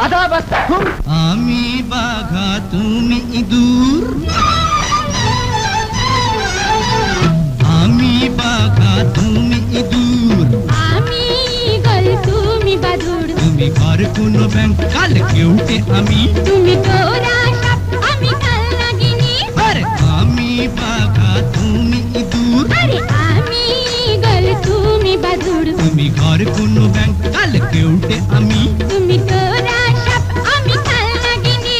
আধা বস্তা। আমি বাঘা তুমি ইঁদুর, আমি বাঘা তুমি ইঁদুর, আমি ঈগল তুমি বাদুড়, তুমি ঘর কোনো ব্যাং কাল কেউটে আমি, তুমি তোরা সাপ আমি কাল নাগিনী। আরে আমি বাঘা তুমি ইঁদুর, আরে আমি ঈগল তুমি বাদুড়, তুমি ঘর কোনো ব্যাং কাল কেউটে আমি, তুমি তোরা সাপ আমি কাল নাগিনী।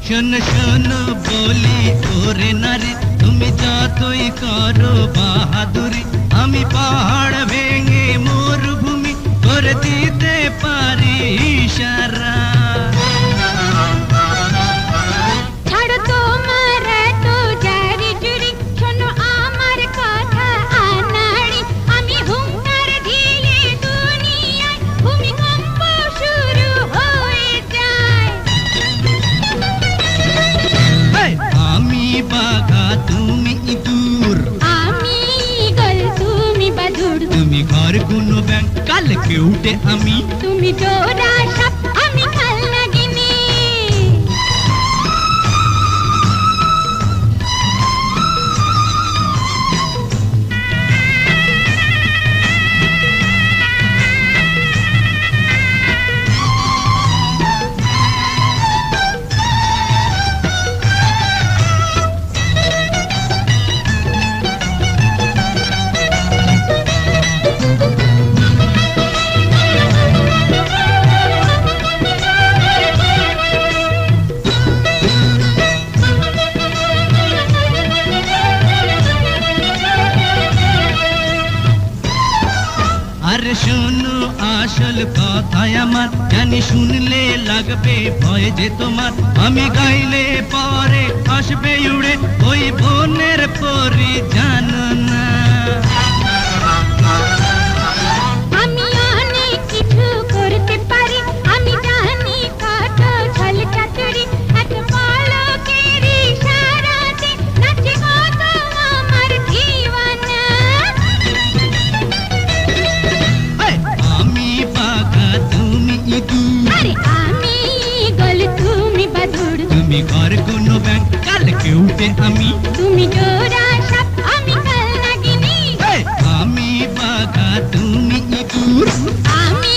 শোনো শোনো বলি ওরে নারী, তুমি যতই করো বাহাদুরি, আমি পাহাড় ভেঙে মরুভূমি করে দিতে পারি ইশারা। ছাড়ো তোমার এত জারি জুরি, শোনো আমার কথা আনাড়ি, আমি হুঙ্কার দিলে দুনিয়ায় ভূমিকম্প শুরু হয়ে যায়। এই, আমি বাঘা তুমি ইঁদুর, আমি ঈগল তুমি বাদুড়, তুমি ঘর কোনো ব্যাং কাল কেউটে আমি, তুমি তোরা সাপ আমি কাল নাগিনী। আরে শোনো আসল কথায় আমার, জানি শুনলে লাগবে ভয় যে তোমার, আমি গাইলে পরে আসবে উড়ে ওই বনের পরি, জানো না। আমি অনেক কিছু করতে পারি, আমি জানি কত ছল চাতুরি, এক পলকের ইশারাতে নাচে কত আমার দিওয়ানা। এই, আমি বাঘা তুমি ইঁদুর, আরে আমি ঈগল তুমি বাদুড়, তুমি ঘর কোনো ব্যাং কাল কেউটে আমি, তুমি তোরা সাপ আমি কাল নাগিনী। এই, আমি বাঘা তুমি ইঁদুর, আমি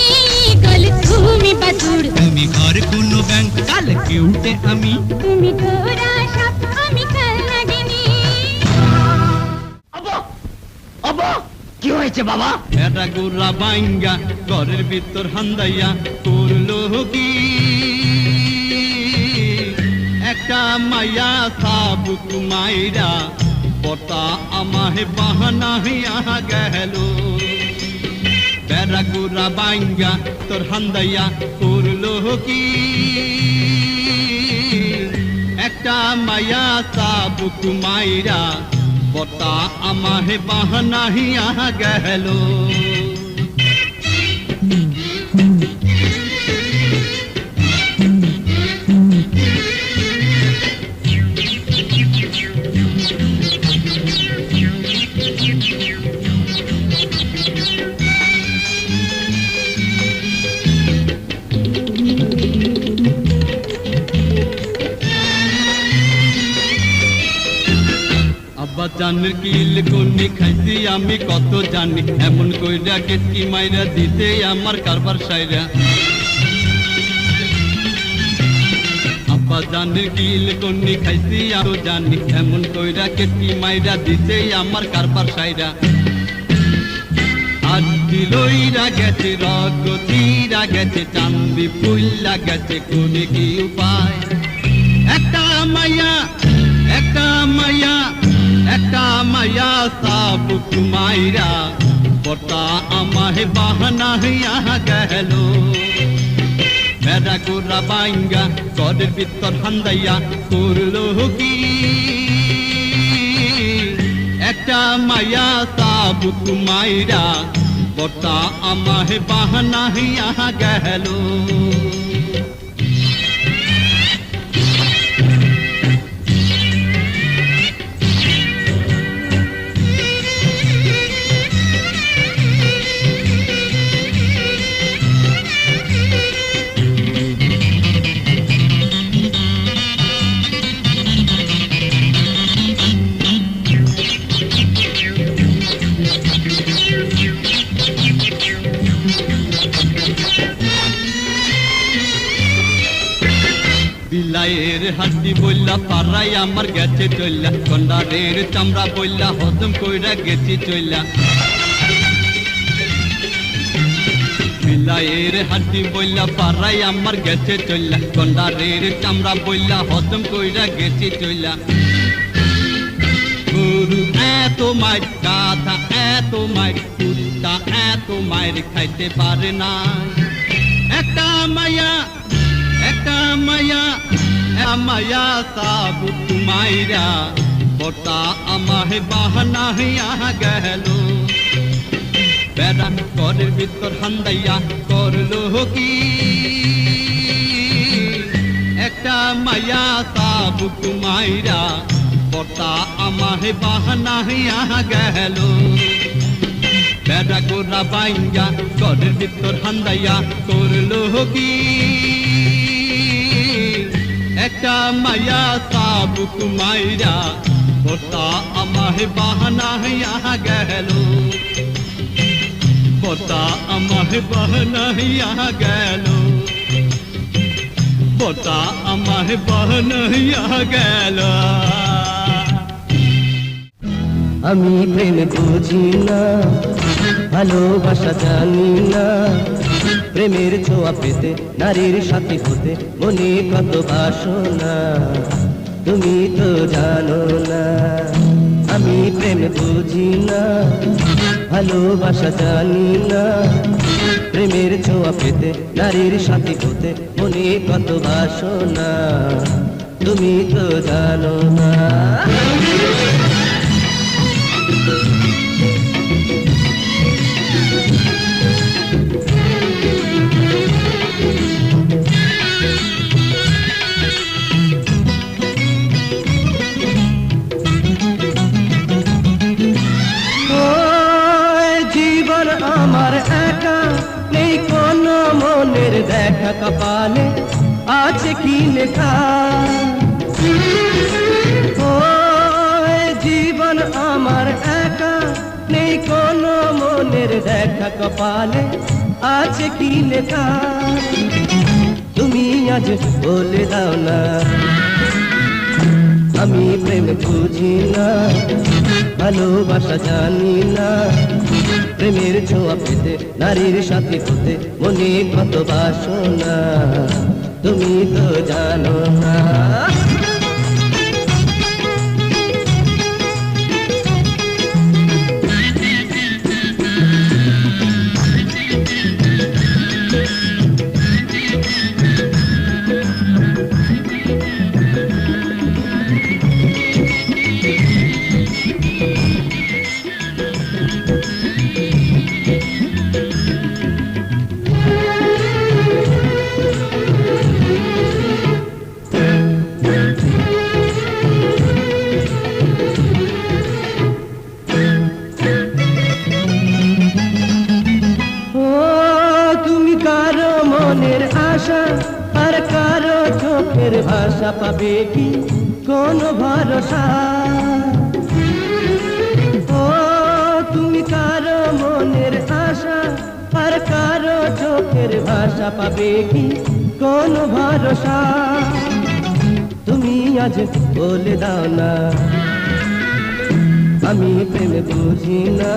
ঈগল তুমি বাদুড়, তুমি ঘর কোনো ব্যাং কাল কেউটে আমি, তুমি তোরা সাপ আমি কাল নাগিনী। আব্বা আব্বা কি হয়েছে বাবা? এটা গোরা বাইঙ্গা ঘরের ভিতর হান্দাইয়া করলো কি, একটা মাইয়া সাবুক মাইরা বটা আমাহে বাহানা হইয়া গেল, বেড়া গোরা বাইঙ্গা তোর হান্দাইয়া করলো কি, একটা মাইয়া সাবুক মাইরা বটা আমাহে বাহানা হইয়া গেল। আব্বা জানের কিল কোনি খাইছি আমি কত জানি, এমন কইরা কেটকি মাইরা দিতে আমার কারবার সাইরা। আব্বা জানের কিল কোনি খাইছি আমি জানি, এমন কইরা কেটকি মাইরা দিতে আমার কারবার সাইরা। আজ দিলইরা গেছে রগতিরা গেছে, চান্দি ফুল্লা গেছে, কোনে কি উপায়? একটা মাইয়া একটা মাইয়া একটা মাইয়া সাবুক মাইরা বর্তা আমাহে বাহানা হইয়া গেল বেড়া গোরা বাইঙ্গা গরের ভিতর হান্দাইয়া করলো কি একটা মায়া তাবুক মাইরা বর্তা আমাহে বাহানা হইয়া গেল বিলাইয়ের হাড্ডি বললা পাড়াই আমার গেছে চললা গন্ডারের চামড়া বললা হজম কইরা গেছি চললা বিলাইয়ের হাড্ডি বললা পাড়াই আমার গেছে চললা গন্ডারের চামড়া বললা হজম কইরা গেছি চললা গরু এত মাইর গাধা এত মাইর কুত্তা এত মাইর খাইতে পারে না একটা মায়া মায়া সাবুক মাইরা বর্তা আমাহে বাহানা হইয়া গেল বেড়া ঘরের ভিতর হান্দাইয়া করলো কি একটা মায়া সাবুক মাইরা বর্তা আমাহে বাহানা হইয়া গেল বেড়া গোরা বাইঙ্গা ঘরের ভিতর হান্দাইয়া করলো কি একটা মায়া সাবুক মাইরা বর্তা আমাহে বাহানা হইয়া গেল বর্তা আমাহে বাহানা হইয়া গেল বর্তা আমাহে বাহানা হইয়া গেল আমি প্রেম বুঝি না ভালোবাসা জানি না প্রেমের ছোঁয়া পেতে নারীর সাথে হতে মনে কত বাসনা তুমি তো জানো না আমি প্রেম বুঝি না ভালোবাসা জানি না প্রেমের ছোঁয়া পেতে নারীর সাথে হতে মনে কত বাসনা তুমি তো জানো না আমার একা নেই কোনো মনের দেখা কপালে আছে কি লেখা ও জীবন আমার একা নেই কোনো মনের দেখা কপালে আছে কি লেখা তুমি আজ বলে দাও না আমি প্রেম বুঝি না ভালোবাসা জানি না প্রেমের ছোঁয়া পেতে নারীর সাথে হতে মনে কত বাসনা তুমি তো জানো না মনের আশা আর কারো চোখের ভাষা পাবে কি কোন ভরসা ও তুমি কারো মনের আশা আর কারো চোখের ভাষা পাবে কি কোন ভরসা তুমি আজ বলে দাও না আমি প্রেম বুঝি না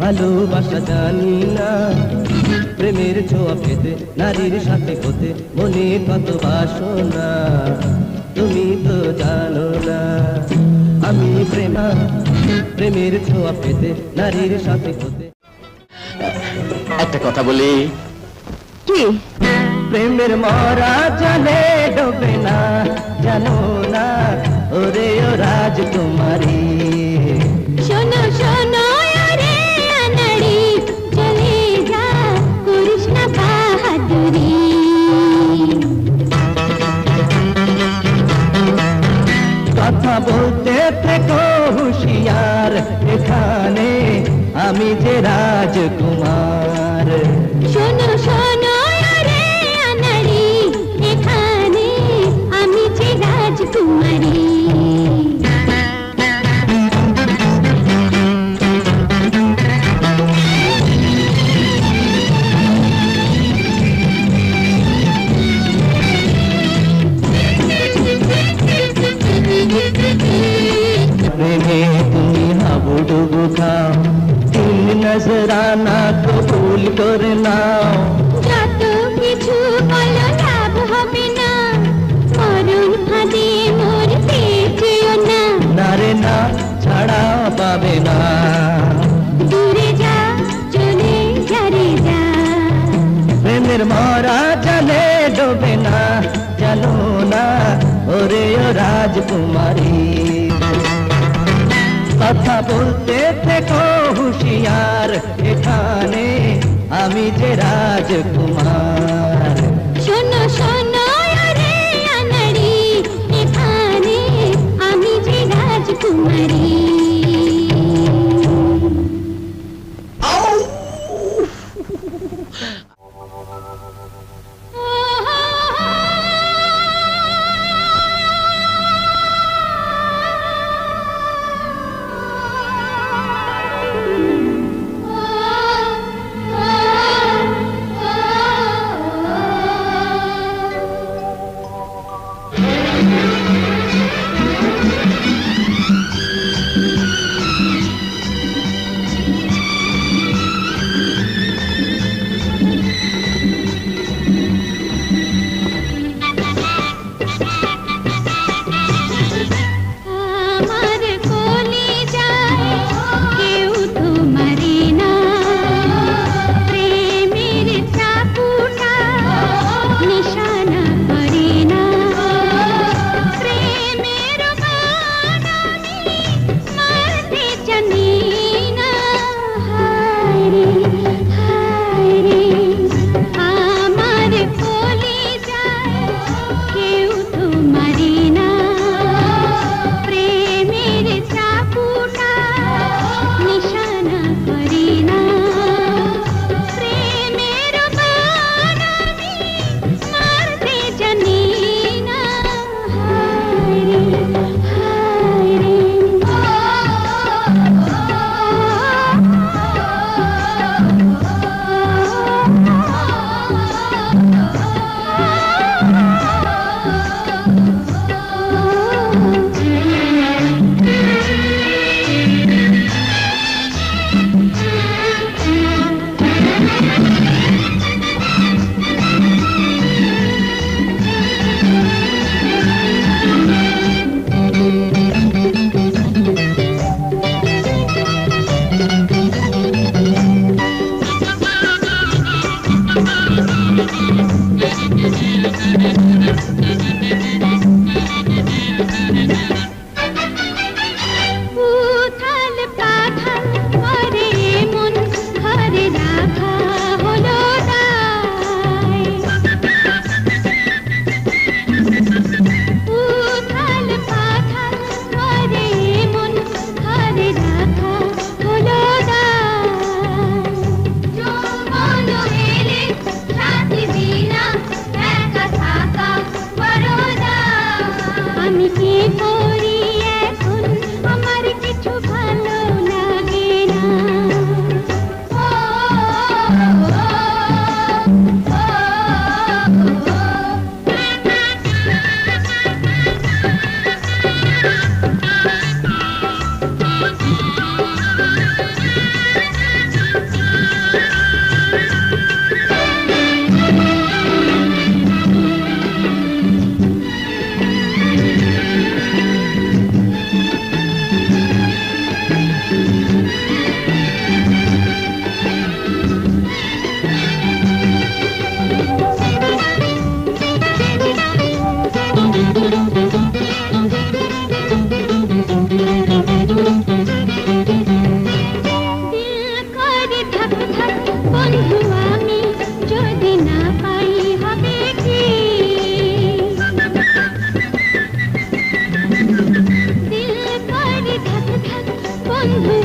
ভালোবাসা জানি না প্রেমের ছোঁয়া পেতে নারীর সাথে হতে মনে কত বাসনা তুমি তো জানো না আমি প্রেমের ছোঁয়া পেতে নারীর সাথে হতে একটা কথা বলি। কি? প্রেমের মরা জলে ডোবে না, জানো না ওরে ও রাজকুমারী। শোনো শোনো রে আনাড়ি, চলে যা করিস না বাহাদুরি। কথা বলতে থেকো হুঁশিয়ার, এখানে আমি যে রাজকুমার। শোনো শোনো রে আনাড়ি, এখানে আমি যে রাজকুমারী। প্রেমে তুমি হাবুডুবু খাও, তিন নজরানা কবুল করে নাও। যত কিছু বলো লাভ হবে না, মরণ ফাঁদে মোর পেটেও না। নারে না ছাড়া পাবে না। দূরে যা, চলে যা রে যা। প্রেমের মরা জলে ডোবে না, জানো না ওরে ও রাজকুমারী। কথা বলতে থেকো হুঁশিয়ার, এখানে আমি যে রাজকুমার। শোনো শোনো রে আনাড়ি, এখানে আমি যে রাজকুমারী। বন্ধু